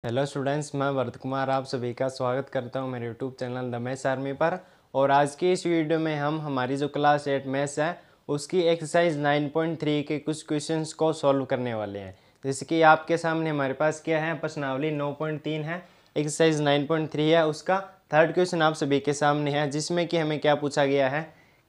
Hello students, मैं वर्त कुमार आप सभी का स्वागत करता हूं मेरे YouTube channel the maths army पर। और आज की इस वीडियो में हम हमारी जो क्लास 8 मैथ्स है उसकी एक्सरसाइज 9.3 के कुछ क्वेश्चंस को सॉल्व करने वाले हैं। जैसे कि आपके सामने हमारे पास क्या है, प्रश्नावली 9.3 है, एक्सरसाइज 9.3 है, उसका थर्ड क्वेश्चन आप सभी के सामने है, जिसमें कि हमें क्या पूछा गया है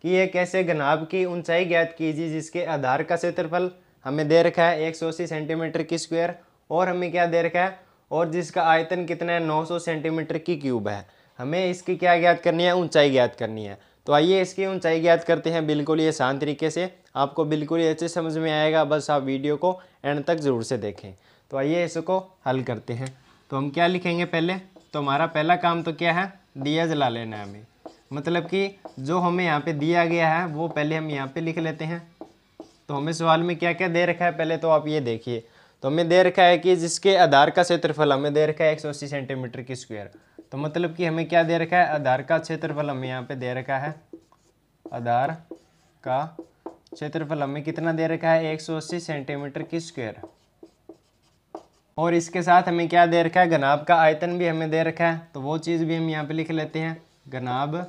कि एक ऐसे घनाभ की ऊंचाई ज्ञात कीजिए जिसके आधार का क्षेत्रफल हमें दे रखा है 180 सेंटीमीटर की स्क्वायर, और हमें क्या दे रखा है, और जिसका आयतन कितना है 900 सेंटीमीटर की क्यूब है। हमें इसकी क्या ज्ञात करनी है, ऊंचाई ज्ञात करनी है। तो आइए इसकी ऊंचाई ज्ञात करते हैं, बिल्कुल ये आसान तरीके से, आपको बिल्कुल ही अच्छे समझ में आएगा, बस आप वीडियो को एंड तक ज़रूर से देखें। तो आइए इसको हल करते हैं। तो हम क्या लिखेंगे पहले, तो हमारा पहला काम तो क्या है, दिया जला लेना है हमें। मतलब कि जो हमें यहाँ पे दिया गया है वो पहले हम यहाँ पे लिख लेते हैं। तो हमें सवाल में क्या क्या दे रखा है पहले तो आप ये देखिए। तो हमें दे रखा है कि जिसके आधार का क्षेत्रफल हमें दे रखा है 180 सेंटीमीटर की स्क्वायर। तो मतलब कि हमें क्या दे रखा है, आधार का क्षेत्रफल हमें यहाँ पे दे रखा है, आधार का क्षेत्रफल हमें कितना दे रखा है 180 सेंटीमीटर की स्क्वायर। और इसके साथ हमें क्या दे रखा है, घनाभ का आयतन भी हमें दे रखा है। तो वो चीज़ भी हम यहाँ पे लिख लेते हैं, घनाभ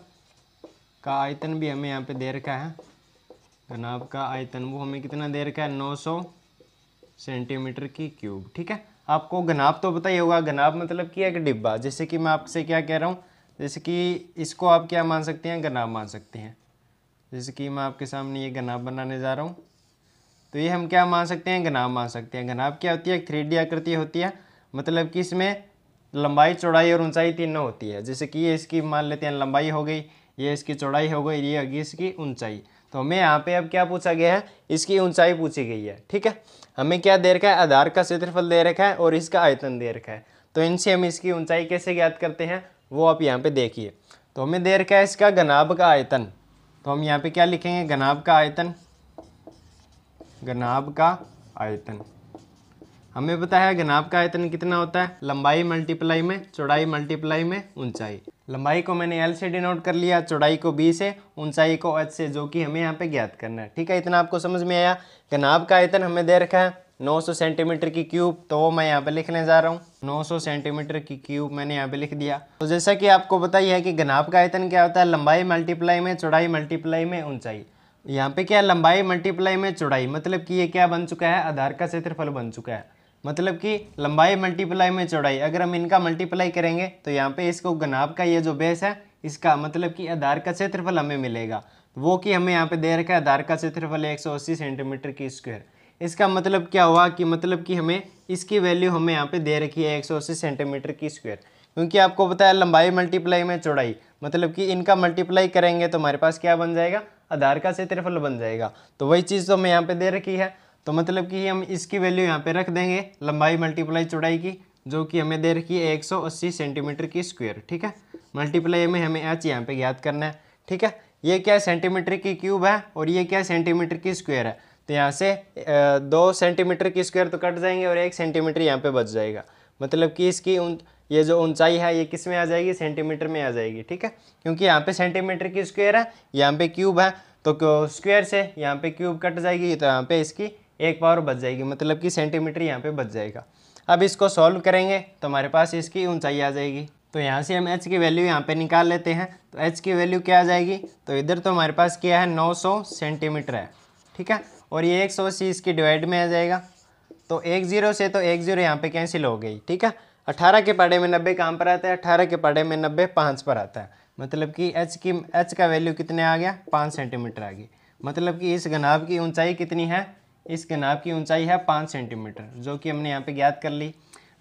का आयतन भी हमें यहाँ पे दे रखा है। घनाभ का आयतन वो हमें कितना दे रखा है, 900 सेंटीमीटर की क्यूब। ठीक है, आपको घनाभ तो पता ही होगा, घनाभ मतलब कि एक डिब्बा। जैसे कि मैं आपसे क्या कह रहा हूँ, जैसे कि इसको आप क्या मान सकते हैं, घनाभ मान सकते हैं। जैसे कि मैं आपके सामने ये घनाभ बनाने जा रहा हूँ, तो ये हम क्या मान सकते हैं, घनाभ मान सकते हैं। घनाभ क्या होती है, एक 3D आकृति होती है। मतलब कि इसमें लंबाई, चौड़ाई और ऊंचाई तीनों होती है। जैसे कि ये इसकी मान लेते हैं लंबाई हो गई, ये इसकी चौड़ाई हो गई, ये होगी इसकी ऊंचाई। तो हमें यहाँ पे अब क्या पूछा गया है, इसकी ऊंचाई पूछी गई है। ठीक है, हमें क्या दे रखा है, आधार का क्षेत्रफल दे रखा है और इसका आयतन दे रखा है। तो इनसे हम इसकी ऊंचाई कैसे ज्ञात करते हैं वो आप यहाँ पे देखिए। तो हमें दे रखा है इसका घनाभ का आयतन। तो हम यहाँ पे क्या लिखेंगे, घनाभ का आयतन। घनाभ का आयतन हमें पता है, घनाभ का आयतन कितना होता है, लंबाई मल्टीप्लाई में चौड़ाई मल्टीप्लाई में ऊंचाई। लंबाई को मैंने L से डिनोट कर लिया, चौड़ाई को B से, ऊंचाई को H से, जो कि हमें यहाँ पे ज्ञात करना है। ठीक है, इतना आपको समझ में आया। घनाभ का आयतन हमें दे रखा है 900 सेंटीमीटर की क्यूब, तो वो मैं यहाँ पे लिखने जा रहा हूँ, 900 सेंटीमीटर की क्यूब मैंने यहाँ पे लिख दिया। तो जैसा कि आपको पता ही है कि घनाभ का आयतन क्या होता है, लंबाई मल्टीप्लाई में चौड़ाई मल्टीप्लाई में ऊंचाई। यहाँ पे क्या, लंबाई मल्टीप्लाई में चौड़ाई, मतलब कि ये क्या बन चुका है, आधार का क्षेत्रफल बन चुका है। मतलब कि लंबाई मल्टीप्लाई में चौड़ाई, अगर हम इनका मल्टीप्लाई करेंगे तो यहाँ पे इसको घनाभ का ये जो बेस है इसका मतलब कि आधार का क्षेत्रफल हमें मिलेगा। वो कि हमें यहाँ पे दे रखा है आधार का क्षेत्रफल 180 सेंटीमीटर की स्क्वायर। इसका मतलब क्या हुआ कि मतलब कि हमें इसकी वैल्यू हमें यहाँ पे दे रखी है 180 सेंटीमीटर की स्क्वायर। क्योंकि आपको पता है लंबाई मल्टीप्लाई में चौड़ाई, मतलब कि इनका मल्टीप्लाई करेंगे तो हमारे पास क्या बन जाएगा, आधार का क्षेत्रफल बन जाएगा। तो वही चीज़ तो हमें यहाँ पे दे रखी है। तो मतलब कि हम इसकी वैल्यू यहाँ पे रख देंगे, लंबाई मल्टीप्लाई चौड़ाई की, जो कि हमें दे रखी है 180 सेंटीमीटर की स्क्वायर। ठीक है, मल्टीप्लाई में हमें एच यहाँ पे ज्ञात करना है। ठीक है, ये क्या सेंटीमीटर की क्यूब है और ये क्या सेंटीमीटर की स्क्वायर है। तो यहाँ से 2 सेंटीमीटर की स्क्वायर तो कट जाएंगे और 1 सेंटीमीटर यहाँ पे बच जाएगा। मतलब कि इसकी ये जो ऊंचाई है ये किस में आ जाएगी, सेंटीमीटर में आ जाएगी। ठीक है, क्योंकि यहाँ पे सेंटीमीटर की स्क्वायर है, यहाँ पे क्यूब है, तो स्क्वायर से यहाँ पे क्यूब कट जाएगी, तो यहाँ पे इसकी एक पावर बच जाएगी, मतलब कि सेंटीमीटर यहाँ पे बच जाएगा। अब इसको सॉल्व करेंगे तो हमारे पास इसकी ऊंचाई आ जाएगी। तो यहाँ से हम h की वैल्यू यहाँ पे निकाल लेते हैं। तो h की वैल्यू क्या आ जाएगी, तो इधर तो हमारे पास क्या है, 900 सेंटीमीटर है। ठीक है, और ये 180 इसकी डिवाइड में आ जाएगा। तो 10 से तो 10 यहाँ पे कैंसिल हो गई। ठीक है, 18 के पढ़े में 90 कहाँ पर आता है, 18 के पढ़े में 90 5 पर आता है। मतलब कि h का वैल्यू कितने आ गया, 5 सेंटीमीटर आ गई। मतलब कि इस घनाभ की ऊंचाई कितनी है, इस घनाभ की ऊंचाई है 5 सेंटीमीटर, जो कि हमने यहाँ पे ज्ञात कर ली।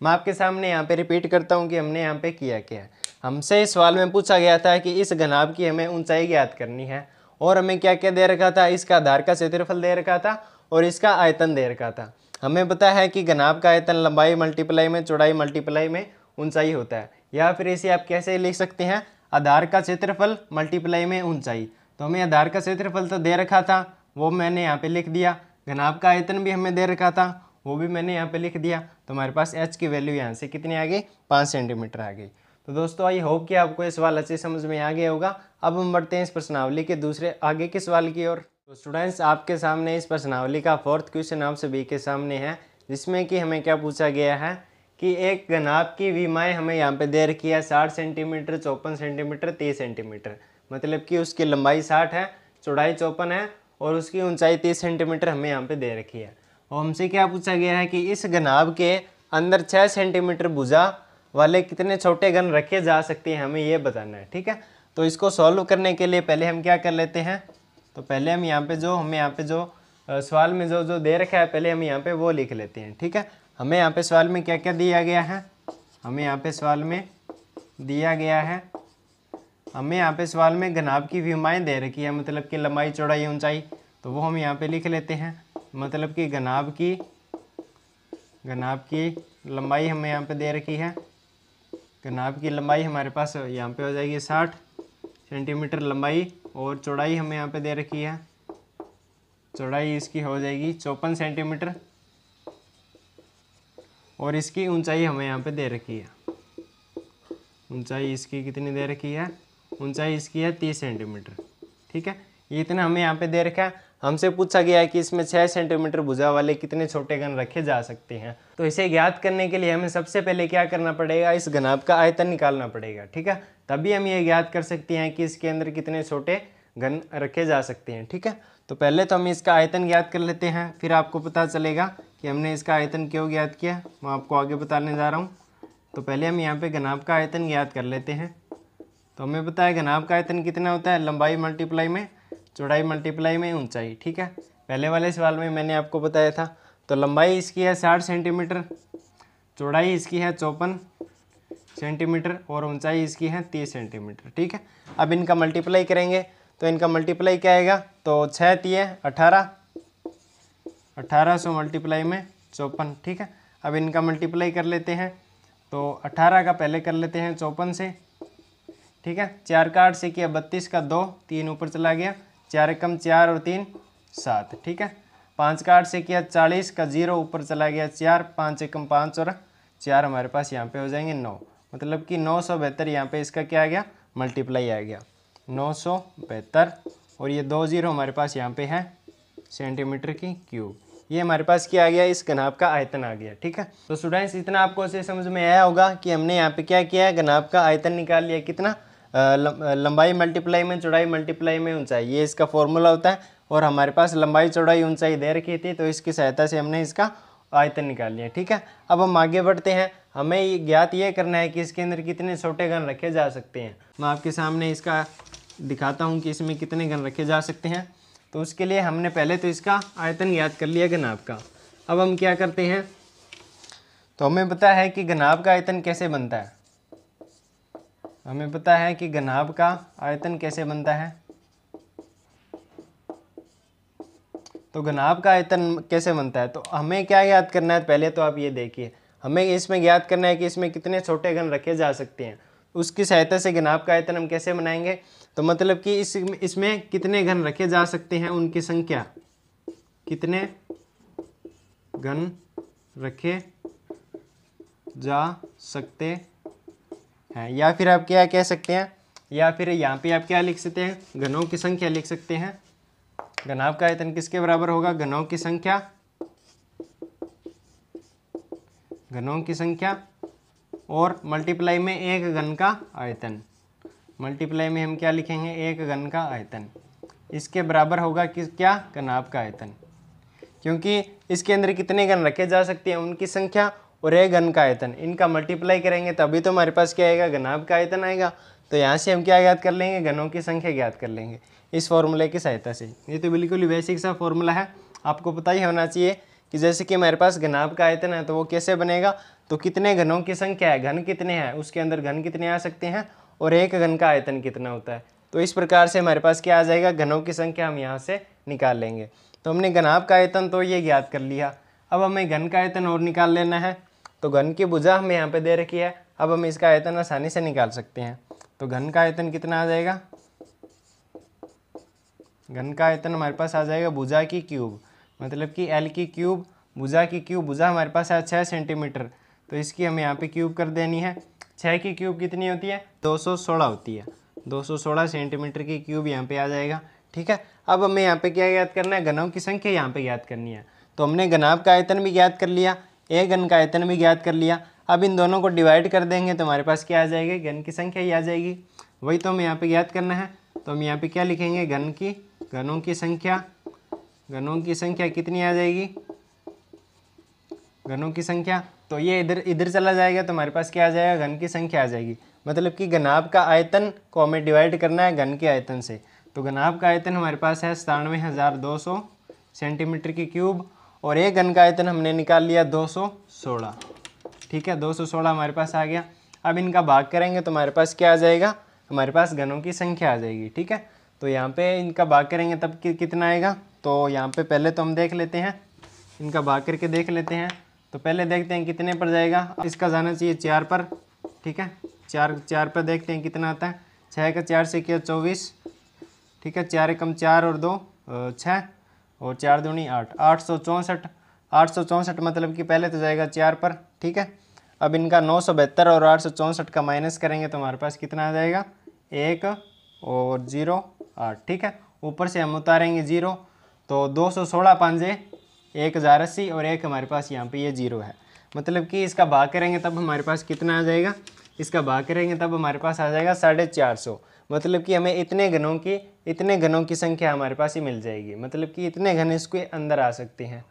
मैं आपके सामने यहाँ पे रिपीट करता हूँ कि हमने यहाँ पे किया क्या है। हमसे इस सवाल में पूछा गया था कि इस घनाभ की हमें ऊंचाई ज्ञात करनी है, और हमें क्या क्या दे रखा था, इसका आधार का क्षेत्रफल दे रखा था और इसका आयतन दे रखा था। हमें पता है कि घनाभ का आयतन लंबाई मल्टीप्लाई में चौड़ाई मल्टीप्लाई में ऊंचाई होता है, या फिर इसे आप कैसे लिख सकते हैं, आधार का क्षेत्रफल मल्टीप्लाई में ऊंचाई। तो हमें आधार का क्षेत्रफल तो दे रखा था, वो मैंने यहाँ पे लिख दिया। घनाभ का आयतन भी हमें दे रखा था, वो भी मैंने यहाँ पे लिख दिया। तो हमारे पास h की वैल्यू यहाँ से कितनी आ गई, 5 सेंटीमीटर आ गई। तो दोस्तों आई होप कि आपको ये सवाल अच्छे समझ में आ गया होगा। अब हम बढ़ते हैं इस प्रश्नावली के दूसरे आगे के सवाल की ओर। तो स्टूडेंट्स, आपके सामने इस प्रश्नावली का 4th क्वेश्चन आप सभी के सामने है, जिसमें कि हमें क्या पूछा गया है कि एक घनाभ की विमाएँ हमें यहाँ पे दे रखी है 60 सेंटीमीटर, 54 सेंटीमीटर, 30 सेंटीमीटर, मतलब कि उसकी लंबाई 60 है, चौड़ाई 54 है और उसकी ऊंचाई 30 सेंटीमीटर हमें यहाँ पे दे रखी है। और हमसे क्या पूछा गया है कि इस घनाभ के अंदर 6 सेंटीमीटर भुजा वाले कितने छोटे घन रखे जा सकते हैं, हमें ये बताना है। ठीक है, तो इसको सॉल्व करने के लिए पहले हम क्या कर लेते हैं, तो पहले हम यहाँ पे जो हमें यहाँ पे जो सवाल में जो जो दे रखा है पहले हम यहाँ पे वो लिख लेते हैं। ठीक है, हमें यहाँ पे सवाल में क्या क्या दिया गया है, हमें यहाँ पे सवाल में दिया गया है, हमें यहाँ पे सवाल में घनाभ की विमाएँ दे रखी है, मतलब कि लंबाई, चौड़ाई, ऊंचाई, तो वो हम यहाँ पे लिख लेते हैं। मतलब कि घनाभ की लंबाई हमें यहाँ पे दे रखी है, घनाभ की लंबाई हमारे पास यहाँ पे हो जाएगी 60 सेंटीमीटर लंबाई, और चौड़ाई हमें यहाँ पे दे रखी है, चौड़ाई इसकी हो जाएगी 54 सेंटीमीटर, और इसकी ऊंचाई हमें यहाँ पे दे रखी है, ऊंचाई इसकी कितनी दे रखी है, ऊंचाई इसकी है 30 सेंटीमीटर। ठीक है, ये इतना हमें यहाँ पे दे रखा है। हमसे पूछा गया है कि इसमें 6 सेंटीमीटर भुजा वाले कितने छोटे घन रखे जा सकते हैं। तो इसे ज्ञात करने के लिए हमें सबसे पहले क्या करना पड़ेगा, इस घनाभ का आयतन निकालना पड़ेगा। ठीक है, तभी हम ये ज्ञात कर सकते हैं कि इसके अंदर कितने छोटे घन रखे जा सकते हैं। ठीक है, तो पहले तो हम इसका आयतन ज्ञात कर लेते हैं, फिर आपको पता चलेगा कि हमने इसका आयतन क्यों ज्ञात किया, मैं आपको आगे बताने जा रहा हूँ। तो पहले हम यहाँ पे घनाभ का आयतन ज्ञात कर लेते हैं। तो हमें पता है घनाभ का आयतन कितना होता है, लंबाई मल्टीप्लाई में चौड़ाई मल्टीप्लाई में ऊंचाई। ठीक है, पहले वाले सवाल में मैंने आपको बताया था। तो लंबाई इसकी है 60 सेंटीमीटर, चौड़ाई इसकी है 54 सेंटीमीटर और ऊंचाई इसकी है 30 सेंटीमीटर। ठीक है, अब इनका मल्टीप्लाई करेंगे, तो इनका मल्टीप्लाई क्या आएगा, तो 6 तिये 18, 1800 मल्टीप्लाई में 54। ठीक है, अब इनका मल्टीप्लाई कर लेते हैं, तो 18 का पहले कर लेते हैं 54 से। ठीक है, 4 का 8 से किया 32 का 2, 3 ऊपर चला गया, 4 एकम 4 और 3 7। ठीक है, 5 का 8 से किया 40 का 0 ऊपर चला गया 4, 5 एकम 5 और 4 हमारे पास यहाँ पे हो जाएंगे 9, मतलब कि 972 यहाँ पे इसका क्या आ गया, मल्टीप्लाई आ गया 972, और ये 2 0 हमारे पास यहाँ पे है सेंटीमीटर की क्यूब। ये हमारे पास क्या आ गया, इस घनाभ का आयतन आ गया। ठीक है, तो स्टूडेंट्स इतना आपको से समझ में आया होगा कि हमने यहाँ पे क्या किया है, घनाभ का आयतन निकाल लिया, कितना, लंबाई मल्टीप्लाई में चौड़ाई मल्टीप्लाई में ऊंचाई, ये इसका फॉर्मूला होता है। और हमारे पास लंबाई चौड़ाई ऊंचाई दे रखी थी, तो इसकी सहायता से हमने इसका आयतन निकाल लिया। ठीक है, अब हम आगे बढ़ते हैं, हमें ज्ञात ये करना है कि इसके अंदर कितने छोटे घन रखे जा सकते हैं। मैं आपके सामने इसका दिखाता हूँ कि इसमें कितने घन रखे जा सकते हैं। तो उसके लिए हमने पहले तो इसका आयतन ज्ञात कर लिया घनाभ का। अब हम क्या करते हैं, तो हमें पता है कि घनाभ का आयतन कैसे बनता है, हमें पता है कि घनाभ का आयतन कैसे बनता है। तो घनाभ का आयतन कैसे बनता है, तो हमें क्या ज्ञात करना है, पहले तो आप ये देखिए, हमें इसमें ज्ञात करना है कि इसमें कितने छोटे घन रखे जा सकते हैं। उसकी सहायता से घनाभ का आयतन हम कैसे बनाएंगे, तो मतलब कि इसमें कितने घन रखे जा सकते हैं, उनकी संख्या, कितने घन रखे जा सकते हैं, या फिर आप क्या कह सकते हैं, या फिर यहाँ पे आप क्या लिख सकते हैं, घनों की संख्या लिख सकते हैं। घनाभ का आयतन किसके बराबर होगा, घनों की संख्या, घनों की संख्या और मल्टीप्लाई में एक घन का आयतन, मल्टीप्लाई में हम क्या लिखेंगे, एक घन का आयतन, इसके बराबर होगा कि क्या, घनाभ का आयतन, क्योंकि इसके अंदर कितने घन रखे जा सकते हैं उनकी संख्या और एक घन का आयतन, इनका मल्टीप्लाई करेंगे तभी तो हमारे पास क्या आएगा, घनाभ का आयतन आएगा। तो यहाँ से हम क्या ज्ञात कर लेंगे, घनों की संख्या ज्ञात कर लेंगे इस फॉर्मूले की सहायता से। ये तो बिल्कुल ही बेसिक सा फॉर्मूला है, आपको पता ही होना चाहिए कि जैसे कि हमारे पास घनाभ का आयतन है तो वो कैसे बनेगा, तो कितने घनों की संख्या है, घन कितने हैं, उसके अंदर घन कितने आ सकते हैं और एक घन का आयतन कितना होता है। तो इस प्रकार से हमारे पास क्या आ जाएगा, घनों की संख्या हम यहाँ से निकाल लेंगे। तो हमने घनाभ का आयतन तो ये ज्ञात कर लिया, अब हमें घन का आयतन और निकाल लेना है। तो घन की भुजा हमें यहाँ पे दे रखी है, अब हम इसका आयतन आसानी से निकाल सकते हैं। तो घन का आयतन कितना आ जाएगा, घन का आयतन हमारे पास आ जाएगा भुजा की क्यूब, मतलब कि L की क्यूब, भुजा की क्यूब, भुजा हमारे पास है 6 सेंटीमीटर, तो इसकी हमें यहाँ पे क्यूब कर देनी है। 6 की क्यूब कितनी होती है, 216 होती है, 216 सेंटीमीटर की क्यूब यहाँ पे आ जाएगा। ठीक है, अब हमें यहाँ पे क्या ज्ञात करना है, घनों की संख्या यहाँ पे ज्ञात करनी है। तो हमने घनाभ का आयतन भी ज्ञात कर लिया, एक घन का आयतन भी ज्ञात कर लिया। अब इन दोनों को डिवाइड कर देंगे तो हमारे पास क्या आ जाएगी, घन की संख्या ही आ जाएगी। वही तो हमें यहाँ पे ज्ञात करना है। तो हम यहाँ पे क्या लिखेंगे, घनों की संख्या कितनी आ जाएगी, घनों की संख्या। तो ये इधर चला जाएगा तो हमारे पास क्या आ जाएगा, घन की संख्या आ जाएगी। मतलब कि घनाभ का आयतन को हमें डिवाइड करना है घन के आयतन से। तो घनाभ का आयतन हमारे पास है 97,200 सेंटीमीटर की क्यूब, और एक घन का आयतन हमने निकाल लिया 216। ठीक है, 216 हमारे पास आ गया। अब इनका भाग करेंगे तो हमारे पास क्या आ जाएगा, हमारे पास घनों की संख्या आ जाएगी। ठीक है, तो यहाँ पे इनका भाग करेंगे तब कितना आएगा। तो यहाँ पे पहले तो हम देख लेते हैं, इनका भाग करके देख लेते हैं। तो पहले देखते हैं कितने पर जाएगा, इसका जाना चाहिए 4 पर। ठीक है, 4 पर देखते हैं कितना आता है। 6 का 4 से किया 24। ठीक है, 4 एकम 4 और 2 6 और 4 दूनी 8, 864 मतलब कि पहले तो जाएगा 4 पर। ठीक है, अब इनका 972 और 864 का माइनस करेंगे तो हमारे पास कितना आ जाएगा, 1 और 0 8। ठीक है, ऊपर से हम उतारेंगे 0, तो 216 पांजे 1080 और 1 हमारे पास यहाँ पे ये 0 है। मतलब कि इसका भाग करेंगे तब हमारे पास कितना आ जाएगा, इसका भाग करेंगे तब हमारे पास आ जाएगा 450। मतलब कि हमें इतने घनों की संख्या हमारे पास ही मिल जाएगी। मतलब कि इतने घन इसके अंदर आ सकते हैं।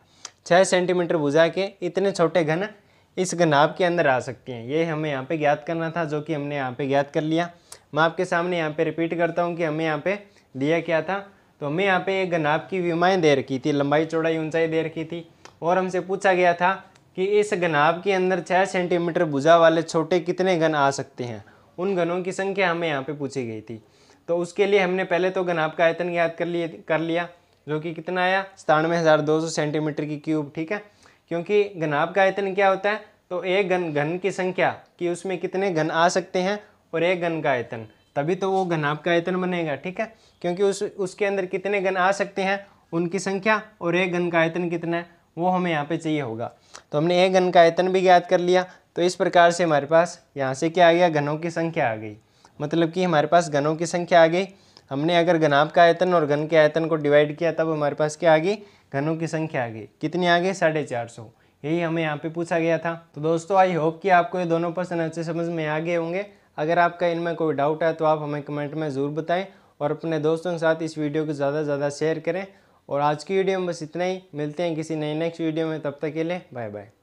6 सेंटीमीटर भुजा के इतने छोटे घन इस घनाभ के अंदर आ सकते हैं। ये हमें यहाँ पे ज्ञात करना था, जो कि हमने यहाँ पे ज्ञात कर लिया। मैं आपके सामने यहाँ पे रिपीट करता हूँ कि हमें यहाँ पे दिया क्या था। तो हमें यहाँ पे एक घनाभ की विमाएँ दे रखी थी, लंबाई चौड़ाई ऊंचाई दे रखी थी, और हमसे पूछा गया था कि इस घनाभ के अंदर 6 सेंटीमीटर भुजा वाले छोटे कितने घन आ सकते हैं। उन घनों की संख्या हमें यहाँ पे पूछी गई थी। तो उसके लिए हमने पहले तो घनाभ का आयतन ज्ञात कर लिया, जो कि कितना आया, 97,200 सेंटीमीटर की क्यूब। ठीक है, क्योंकि घनाभ का आयतन क्या होता है, तो एक घन की संख्या कि उसमें कितने घन आ सकते हैं और एक घन का आयतन, तभी तो वो घनाभ का आयतन बनेगा। ठीक है, क्योंकि उसके अंदर कितने घन आ सकते हैं उनकी संख्या और एक घन का आयतन कितना है वो हमें यहाँ पे चाहिए होगा। तो हमने एक घन का आयतन भी ज्ञात कर लिया। तो इस प्रकार से हमारे पास यहाँ से क्या आ गया, घनों की संख्या आ गई। मतलब कि हमारे पास घनों की संख्या आ गई। हमने अगर घनाभ का आयतन और घन के आयतन को डिवाइड किया तब हमारे पास क्या आ गई, घनों की संख्या आ गई। कितनी आ गई, 450। यही हमें यहाँ पे पूछा गया था। तो दोस्तों आई होप कि आपको ये दोनों प्रश्न अच्छे समझ में आ गए होंगे। अगर आपका इनमें कोई डाउट है तो आप हमें कमेंट में ज़रूर बताएं, और अपने दोस्तों के साथ इस वीडियो को ज़्यादा से ज़्यादा शेयर करें। और आज की वीडियो में बस इतना ही, मिलते हैं किसी नई नेक्स्ट वीडियो में, तब तक के लिए बाय बाय।